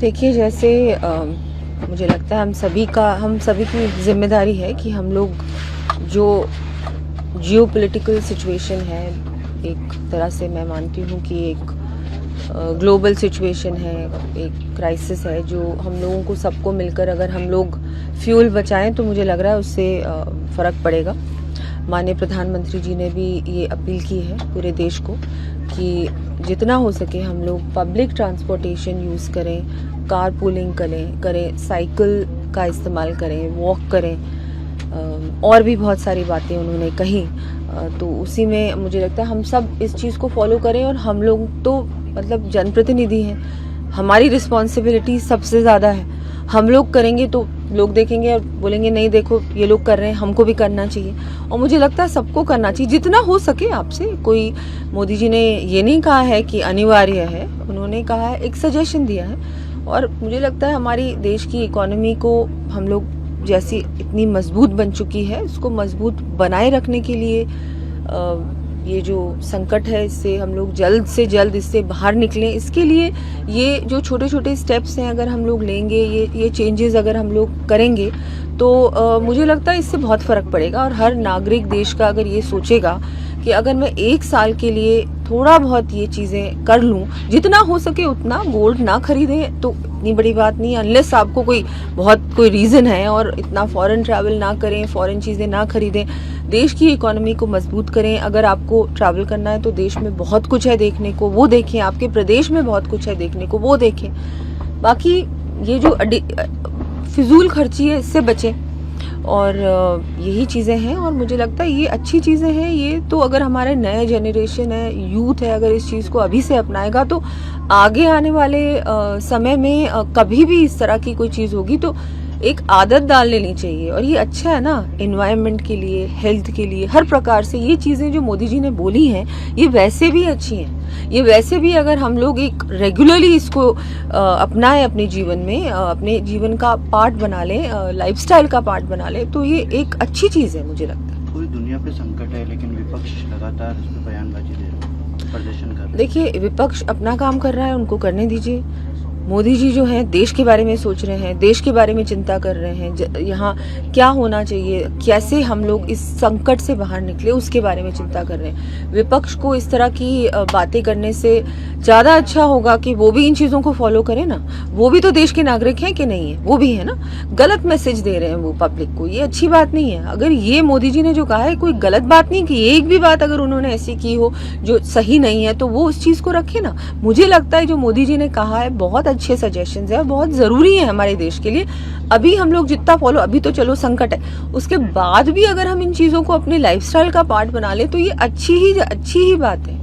देखिए जैसे मुझे लगता है हम सभी की जिम्मेदारी है कि हम लोग जो जियोपॉलिटिकल सिचुएशन है, एक तरह से मैं मानती हूँ कि एक ग्लोबल सिचुएशन है, एक क्राइसिस है, जो हम लोगों को सबको मिलकर अगर हम लोग फ्यूल बचाएं तो मुझे लग रहा है उससे फ़र्क पड़ेगा। माननीय प्रधानमंत्री जी ने भी ये अपील की है पूरे देश को कि जितना हो सके हम लोग पब्लिक ट्रांसपोर्टेशन यूज़ करें, कार पूलिंग करें, साइकिल का इस्तेमाल करें, वॉक करें, और भी बहुत सारी बातें उन्होंने कही। तो उसी में मुझे लगता है हम सब इस चीज़ को फॉलो करें। और हम लोग तो मतलब जनप्रतिनिधि हैं, हमारी रिस्पॉन्सिबिलिटी सबसे ज़्यादा है। हम लोग करेंगे तो लोग देखेंगे और बोलेंगे नहीं देखो ये लोग कर रहे हैं, हमको भी करना चाहिए। और मुझे लगता है सबको करना चाहिए जितना हो सके आपसे। कोई मोदी जी ने ये नहीं कहा है कि अनिवार्य है, उन्होंने कहा है, एक सजेशन दिया है। और मुझे लगता है हमारी देश की इकोनॉमी को हम लोग जैसी इतनी मजबूत बन चुकी है, उसको मजबूत बनाए रखने के लिए ये जो संकट है इससे हम लोग जल्द से जल्द इससे बाहर निकलें, इसके लिए ये जो छोटे छोटे स्टेप्स हैं अगर हम लोग लेंगे, ये चेंजेस अगर हम लोग करेंगे तो मुझे लगता है इससे बहुत फ़र्क पड़ेगा। और हर नागरिक देश का अगर ये सोचेगा कि अगर मैं 1 साल के लिए थोड़ा बहुत ये चीज़ें कर लूँ, जितना हो सके उतना, गोल्ड ना खरीदें तो इतनी बड़ी बात नहीं है, अनलेस आपको कोई रीज़न है, और इतना फॉरेन ट्रैवल ना करें, फॉरेन चीज़ें ना खरीदें, देश की इकोनॉमी को मजबूत करें। अगर आपको ट्रैवल करना है तो देश में बहुत कुछ है देखने को, वो देखें, आपके प्रदेश में बहुत कुछ है देखने को, वो देखें। बाकी ये जो फिजूल खर्ची है इससे बचें, और यही चीज़ें हैं। और मुझे लगता है ये अच्छी चीज़ें हैं। ये तो अगर हमारे नए जनरेशन है, यूथ है, अगर इस चीज़ को अभी से अपनाएगा तो आगे आने वाले समय में कभी भी इस तरह की कोई चीज़ होगी तो एक आदत डाल लेनी चाहिए। और ये अच्छा है ना, एनवायरनमेंट के लिए, हेल्थ के लिए, हर प्रकार से ये चीज़ें जो मोदी जी ने बोली हैं ये वैसे भी अच्छी हैं। ये वैसे भी अगर हम लोग एक रेगुलरली इसको अपनाएं अपने जीवन में, अपने जीवन का पार्ट बना लें, लाइफस्टाइल का पार्ट बना लें, तो ये एक अच्छी चीज़ है मुझे लगता है। पूरी दुनिया पे संकट है लेकिन विपक्ष लगातार इस पे बयानबाजी दे रहा है, प्रदर्शन कर रहा है। देखिए विपक्ष अपना काम कर रहा है, उनको करने दीजिए। मोदी जी जो हैं देश के बारे में सोच रहे हैं, देश के बारे में चिंता कर रहे हैं, यहाँ क्या होना चाहिए, कैसे हम लोग इस संकट से बाहर निकले, उसके बारे में चिंता कर रहे हैं। विपक्ष को इस तरह की बातें करने से ज़्यादा अच्छा होगा कि वो भी इन चीज़ों को फॉलो करें ना। वो भी तो देश के नागरिक हैं कि नहीं है, वो भी है ना। गलत मैसेज दे रहे हैं वो पब्लिक को, ये अच्छी बात नहीं है। अगर ये मोदी जी ने जो कहा है कोई गलत बात नहीं की, एक भी बात अगर उन्होंने ऐसी की हो जो सही नहीं है तो वो उस चीज़ को रखे ना। मुझे लगता है जो मोदी जी ने कहा है बहुत अच्छे सजेशंस है और बहुत ज़रूरी है हमारे देश के लिए। अभी हम लोग जितना फॉलो, अभी तो चलो संकट है, उसके बाद भी अगर हम इन चीज़ों को अपने लाइफस्टाइल का पार्ट बना ले तो ये अच्छी ही बात है।